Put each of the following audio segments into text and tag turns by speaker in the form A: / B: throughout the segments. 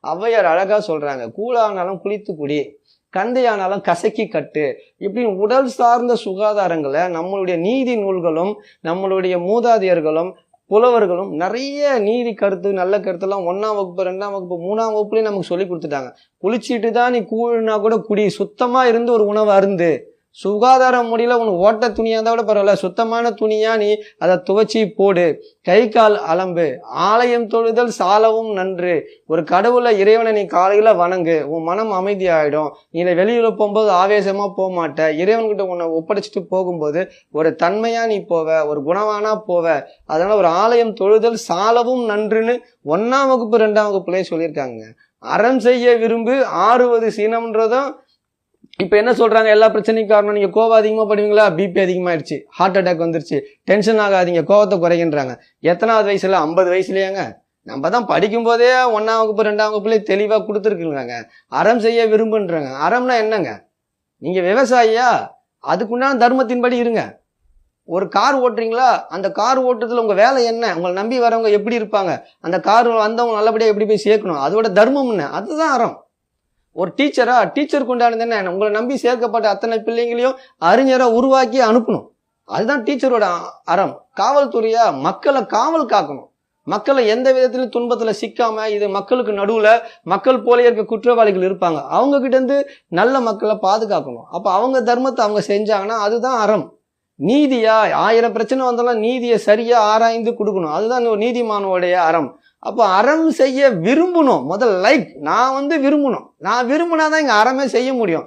A: ஔவையார் அழகா சொல்றாங்க, கூழானாலும் குளித்து குடி, கந்தையானாலும் கசக்கி கட்டு. இப்படின்னு உடல் சார்ந்த சுகாதாரங்களை நம்மளுடைய நீதி நூல்களும் நம்மளுடைய மூதாதையர்களும் புலவர்களும் நிறைய நீதி கருத்து நல்ல கருத்தெல்லாம் 1ஆம் வகுப்பு 2ஆம் வகுப்பு 3ஆம் வகுப்புலயே நமக்கு சொல்லி கொடுத்துட்டாங்க. குளிச்சுட்டு தான் நீ கூழ்னா கூட குடி, சுத்தமா இருந்து ஒரு உணவு அருந்து. சுகாதாரம் முடியல, உனக்கு ஓட்ட துணியா இருந்தா கூட பரவாயில்ல, சுத்தமான துணியா நீ அதை துவைச்சி போடு, கை கால் அலம்பு, ஆலயம் தொழுதல் சாலவும் நன்று. ஒரு கடவுளை இறைவனை நீ காலையில வணங்கு, உன் மனம் அமைதியாயிடும். நீ வெளியில போகும்போது ஆவேசமா போக மாட்ட, இறைவன்கிட்ட உன்னை ஒப்படைச்சிட்டு போகும்போது ஒரு தன்மையா நீ போவ, ஒரு குணவானா போவ. அதனால ஒரு ஆலயம் தொழுதல் சாலவும் நன்றுன்னு 1ஆம் வகுப்பு 2ஆம் வகுப்புலயே சொல்லியிருக்காங்க. அறம் செய்ய விரும்பு ஆறுவது சீனம்ன்றதும் இப்ப என்ன சொல்றாங்க, எல்லா பிரச்சனைக்கும் காரணம் நீங்க கோவம் அதிகமா படுவீங்களா, பிபி அதிகமாயிடுச்சு, ஹார்ட் அட்டாக் வந்துருச்சு, டென்ஷன் ஆகாதீங்க, கோவத்தை குறைகின்றாங்க. எத்தனாவது வயசுல? 50 வயசுலயாங்க. நம்ம தான் படிக்கும் போதே 1ஆம் வகுப்பு 2ஆம் வகுப்புலேயே தெளிவா கொடுத்துருக்குறாங்க. அறம் செய்ய விரும்புன்றாங்க. அறம்னா என்னங்க? நீங்க விவசாயியா, அதுக்குண்டான தர்மத்தின்படி இருங்க. ஒரு கார் ஓட்டுறீங்களா, அந்த கார் ஓட்டுறதுல உங்க வேலை என்ன? உங்களை நம்பி வரவங்க எப்படி இருப்பாங்க, அந்த கார் வந்தவங்க நல்லபடியா எப்படி போய் சேர்க்கணும், அதோட தர்மம் என்ன? அதுதான் அறம். ஒரு டீச்சரா, டீச்சருக்கு உண்டானது என்ன? உங்களை நம்பி சேர்க்கப்பட்ட அத்தனை பிள்ளைங்களையும் அறிஞரை உருவாக்கி அனுப்பணும். அதுதான் டீச்சரோட அறம். காவல்துறையா, மக்களை காவல் காக்கணும். மக்களை எந்த விதத்திலும் துன்பத்துல சிக்காம, இது மக்களுக்கு நடுவுல மக்கள் போல இருக்க குற்றவாளிகள் இருப்பாங்க, அவங்க கிட்ட இருந்து நல்ல மக்களை பாதுகாக்கணும். அப்ப அவங்க தர்மத்தை அவங்க செஞ்சாங்கன்னா அதுதான் அறம். நீதியா, 1000 பிரச்சனை வந்தாலும் நீதியை சரியா ஆராய்ந்து கொடுக்கணும், அதுதான் நீதிமானோடைய அறம். அப்போ அறம் செய்ய விரும்பணும். முதல் நான் விரும்பணும், நான் விரும்பினாதான் இங்க அறமே செய்ய முடியும்.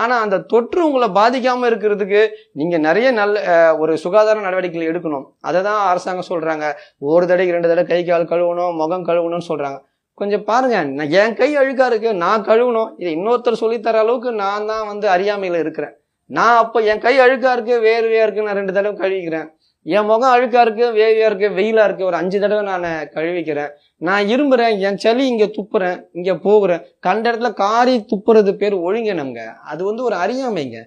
A: ஆனா அந்த தொற்று உங்களை பாதிக்காம இருக்கிறதுக்கு நீங்க நிறைய நல்ல ஒரு சுகாதார நடவடிக்கைகள் எடுக்கணும். அதை தான் அரசாங்கம் சொல்றாங்க. ஒரு தடவை 2 தடவை கை கால் கழுவணும், முகம் கழுவணும்னு சொல்றாங்க. கொஞ்சம் பாருங்க, என் கை அழுக்கா இருக்கு, நான் கழுவணும், இதை இன்னொருத்தர் சொல்லித்தர அளவுக்கு நான் தான் அறியாமையில இருக்கிறேன். நான் அப்போ என் கை அழுக்கா இருக்கு, வேர்வையா இருக்கு, நான் 2 தடவை கழுவிக்கிறேன். என் முகம் அழுக்கா இருக்கு, வேவியா இருக்கு, வெயிலா இருக்கு, ஒரு 5 தடவை நான் கழுவிக்கிறேன். நான் இரும்புறேன், என் சளி இங்க துப்புறேன், இங்க போகிறேன், கண்ட இடத்துல காரி துப்புறது பேர் ஒழுங்கினம்ங்க. அது ஒரு அறியாமைங்க.